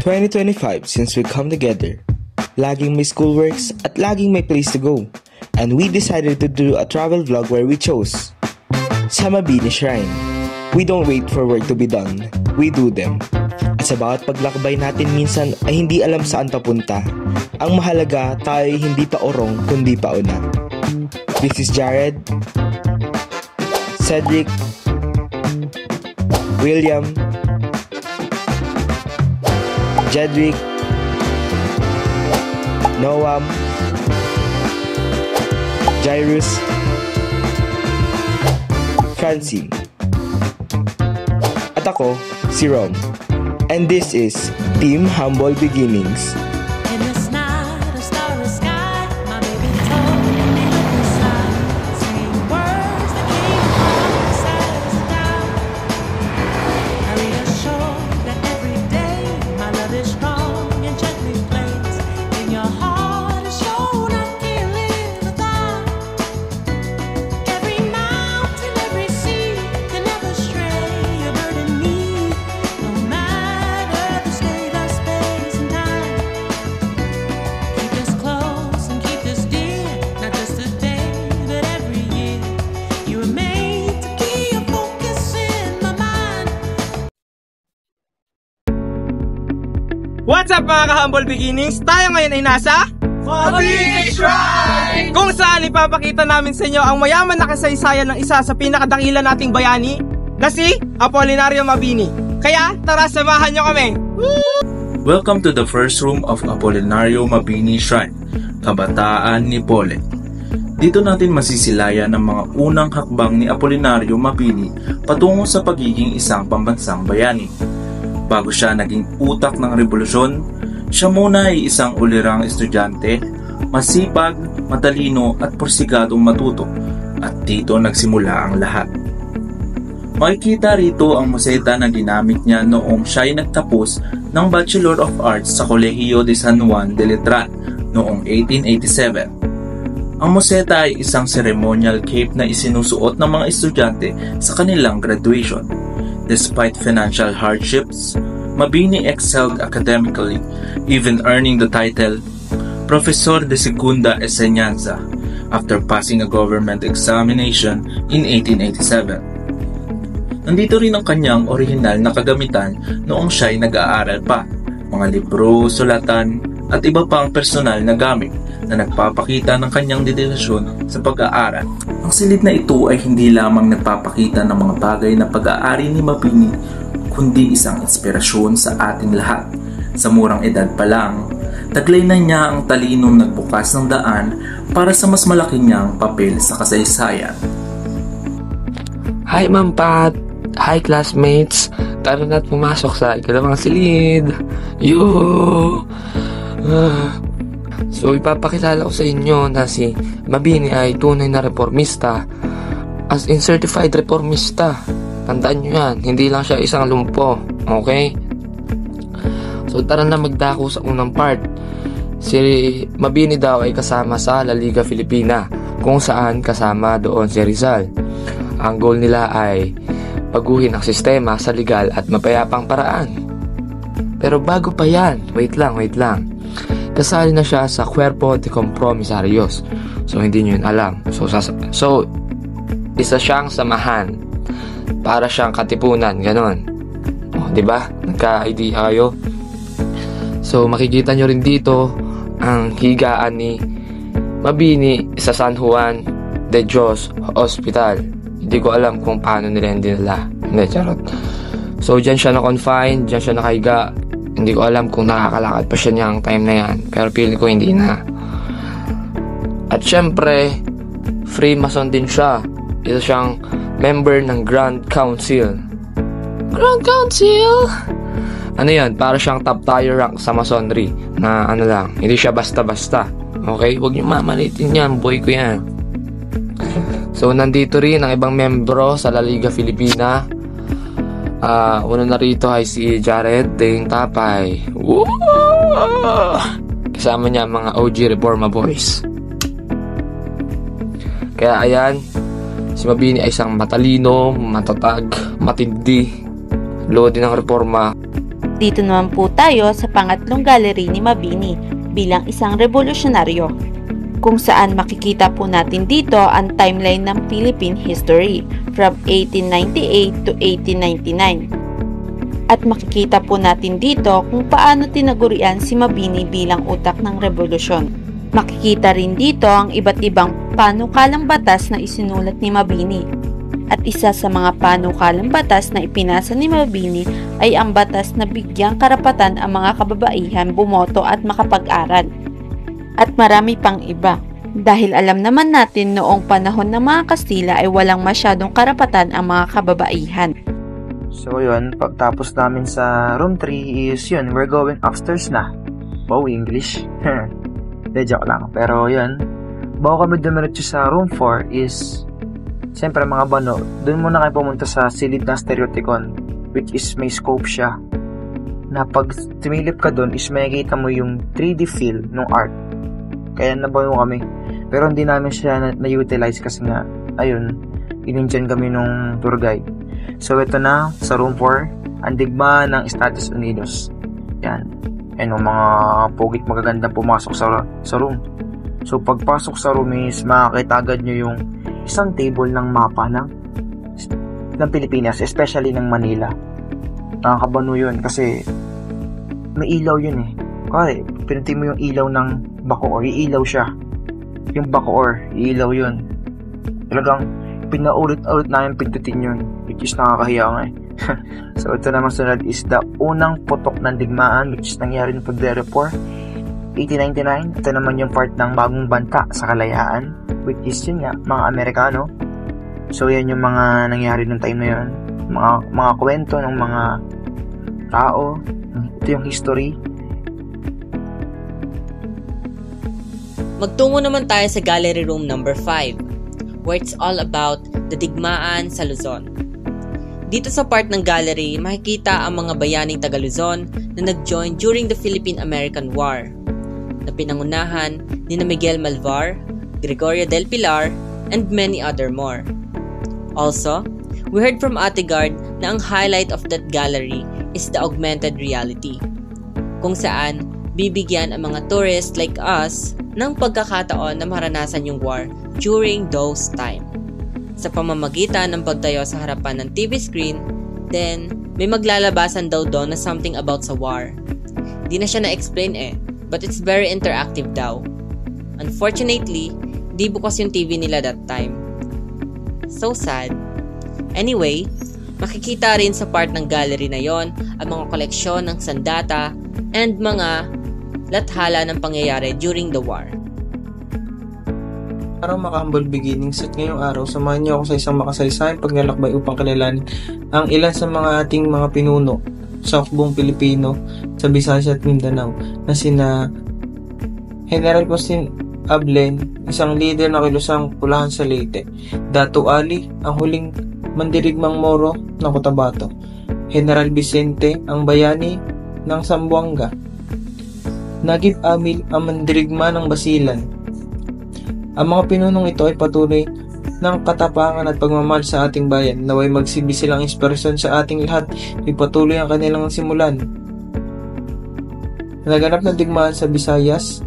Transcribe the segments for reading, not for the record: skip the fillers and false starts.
2025 since we come together. Laging may schoolworks at laging may place to go. And we decided to do a travel vlog where we chose sa Mabini Shrine. We don't wait for work to be done, we do them. At sa bawat paglakbay natin minsan ay hindi alam saan papunta. Ang mahalaga tayo ay hindi pa orong kundi pa una. This is Jared, Cedric, William, Jedrick, Noam, Jairus, Francine, at ako, si Rom. And this is Team Humble Beginnings. What's up mga ka-Humble Beginnings? Tayo ngayon ay nasa Mabini Shrine! Kung saan ipapakita namin sa inyo ang mayaman na kasaysayan ng isa sa pinakadakila nating bayani na si Apolinario Mabini. Kaya tara, samahan nyo kami! Welcome to the first room of Apolinario Mabini Shrine, Kabataan ni Pole. Dito natin masisilayan ang mga unang hakbang ni Apolinario Mabini patungo sa pagiging isang pambansang bayani. Bago siya naging utak ng revolusyon, siya muna ay isang ulirang estudyante, masipag, matalino at porsigadong matuto, at dito nagsimula ang lahat. Makikita rito ang museta na ginamit niya noong siya ay nagtapos ng Bachelor of Arts sa Kolehiyo de San Juan de Letran noong 1887. Ang museta ay isang ceremonial cape na isinusuot ng mga estudyante sa kanilang graduation. Despite financial hardships, Mabini excelled academically, even earning the title Profesor de Segunda Enseñanza after passing a government examination in 1887. Nandito rin ang kanyang orihinal na kagamitan noong siya ay nag-aaral pa, mga libro, sulatan, at iba pang personal na gamit na nagpapakita ng kanyang dedikasyon sa pag-aaral. Ang silid na ito ay hindi lamang nagpapakita ng mga bagay na pag-aari ni Mabini, kundi isang inspirasyon sa ating lahat. Sa murang edad pa lang, taglay na niya ang talinong nagbukas ng daan para sa mas malaki niyang papel sa kasaysayan. Hi Ma'am Pat! Hi classmates! Tara na't pumasok sa ikalawang silid! Yoo! So ipapakilala ko sa inyo na si Mabini ay tunay na reformista, as in certified reformista. Tandaan nyo yan, hindi lang siya isang lumpo, okay? So tara na magdako sa unang part. Si Mabini daw ay kasama sa La Liga Filipina, kung saan kasama doon si Rizal. Ang goal nila ay baguhin ang sistema sa legal at mapayapang paraan. Pero bago pa yan, wait lang. Kasali na siya sa Cuerpo de Compromisarios. So hindi nyo yun alam. So isa siyang samahan para siyang katipunan, ganon. O, diba? Nagka-idea kayo? So makikita nyo rin dito ang higaan ni Mabini sa San Juan de Dios Hospital. Hindi ko alam kung paano nila yung dinala. Hindi, charot. So dyan siya na-confine, dyan siya nakahiga. Hindi ko alam kung nakakalakad pa siya niyang time na yan. Pero feeling ko hindi na. At syempre, Freemason din siya. Isa siyang member ng Grand Council. Grand Council? Ano yan? Para siyang top tier rank sa Masonry. Na ano lang, hindi siya basta-basta. Okay? Huwag niyo mamalitin yan. Boy ko yan. So, nandito rin ang ibang membro sa La Liga Filipina. Una na rito ay si Jared Dane Tapay. Woo! Kasama niya mga OG Reforma Boys. Kaya ayan, si Mabini ay isang matalino, matatag, matindi, lodi ng reforma. Dito naman po tayo sa pangatlong gallery ni Mabini bilang isang revolusyonaryo, kung saan makikita po natin dito ang timeline ng Philippine history from 1898 to 1899. At makikita po natin dito kung paano tinagurian si Mabini bilang utak ng revolusyon. Makikita rin dito ang iba't ibang panukalang batas na isinulat ni Mabini. At isa sa mga panukalang batas na ipinasa ni Mabini ay ang batas na bigyang karapatan ang mga kababaihan bumoto at makapag-aral. At marami pang iba. Dahil alam naman natin noong panahon ng mga Kastila ay walang masyadong karapatan ang mga kababaihan. So yun, pagtapos namin sa room 3 is yun, we're going upstairs na. Wow, English. De joke lang. Pero yun, bago kami dumiretso sa room 4 is, siyempre mga bano, dun muna kayo pumunta sa silid na Stereoticon, which is may scope siya. Na pag tumilip ka dun is makikita mo yung 3D feel ng art. Kaya nabayo kami. Pero hindi namin siya na-utilize kasi nga, ayun, in-enjoy kami nung tour guide. So ito na sa room 4, ang digma ng Estados Unidos. Yan. Yan yung mga pugit magagandang pumasok sa room. So pagpasok sa room is makakita agad nyo yung isang table ng mapa ng Pilipinas, especially ng Manila. Nakakabano yun kasi may ilaw yun eh. Kasi pinunti mo yung ilaw ng Bacoor, iilaw siya. Yung Bacoor, iilaw yun. Talagang pinaulit-ulit namin pindutin yun, which is nakakahiya nga eh. So ito naman sunod is the unang putok ng digmaan, which is nangyari ng Pagdere-Por 1899. Ito naman yung part ng bagong banta sa kalayaan, which is yun nga, mga Amerikano. So yan yung mga nangyari ng time na yun, mga kwento ng mga tao. Ito yung history. Magtungo naman tayo sa gallery room number 5, where it's all about the digmaan sa Luzon. Dito sa part ng gallery, makikita ang mga bayaning taga Luzon na nag-join during the Philippine-American War, na pinangunahan ni Miguel Malvar, Gregorio del Pilar, and many other more. Also, we heard from Ate Guard na ang highlight of that gallery is the augmented reality, kung saan bibigyan ang mga tourists like us ng pagkakataon na maranasan yung war during those time. Sa pamamagitan ng pagtayo sa harapan ng TV screen, then may maglalabasan daw doon na something about sa war. Di na siya na-explain eh, but it's very interactive daw. Unfortunately, di bukas yung TV nila that time. So sad. Anyway, makikita rin sa part ng gallery na yon ang mga koleksyon ng sandata and mga lathala ng pangyayari during the war. Araw mga humble beginnings at ngayong araw samahan niyo ako sa isang makasaysayang paglalakbay upang kilalanin ang ilan sa mga ating mga pinuno sa hukbong Pilipino sa Visayas at Mindanao na sina General Agustin Ablen, isang leader na kilusang Pulahan sa Leyte, Dato Ali, ang huling mandirigmang Moro ng Cotabato, General Vicente, ang bayani ng Zamboanga, Nagib Amil, ang mandirigma ng Basilan. Ang mga pinunong ito ay patuloy ng katapangan at pagmamahal sa ating bayan, naway magsilbi silang inspirasyon sa ating lahat, ipatuloy ang kanilang simulan. Naganap na digmaan sa Visayas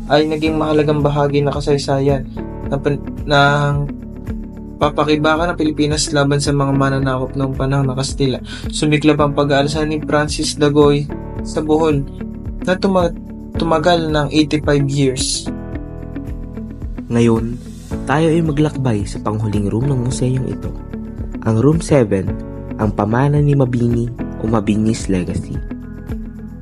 ay naging mahalagang bahagi na kasaysayan ng papakibakan ng Pilipinas laban sa mga mananakop noong panahon ng Kastila. Sumiklab ang pag-aalsa ni Francis Dagoy sa Bohol na tumagal ng 85 years. Ngayon, tayo ay maglakbay sa panghuling room ng museyong ito. Ang Room 7, ang pamana ni Mabini o Mabini's Legacy.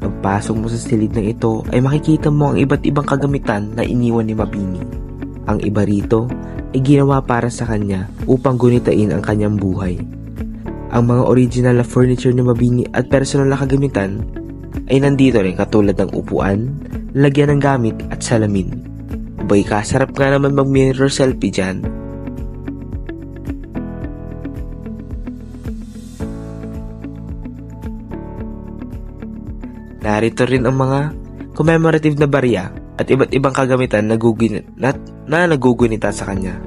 Pagpasok mo sa silid ng ito ay makikita mo ang iba't ibang kagamitan na iniwan ni Mabini. Ang iba rito ay ginawa para sa kanya upang gunitain ang kanyang buhay. Ang mga original na furniture ni Mabini at personal na kagamitan ay nandito rin katulad ng upuan, lagyan ng gamit at salamin. Boy, kasarap nga naman mag-mirror selfie dyan. Narito rin ang mga commemorative na barya at iba't ibang kagamitan na nagugunita sa kanya.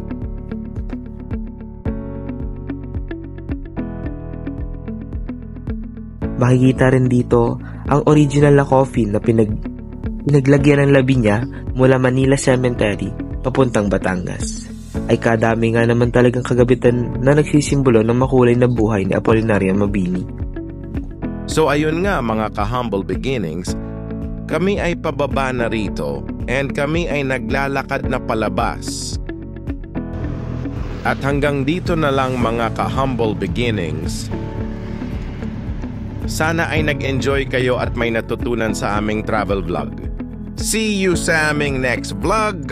Makikita rin dito ang original na coffin na pinaglagyan ng labi niya mula Manila Cemetery papuntang Batangas. Ay kadami nga naman talagang kagabitan na nagsisimbolo ng makulay na buhay ni Apolinario Mabini. So ayun nga mga ka-humble beginnings, kami ay pababa na rito and kami ay naglalakad na palabas. At hanggang dito na lang mga ka-humble beginnings. Sana ay nag-enjoy kayo at may natutunan sa aming travel vlog. See you sa aming next vlog!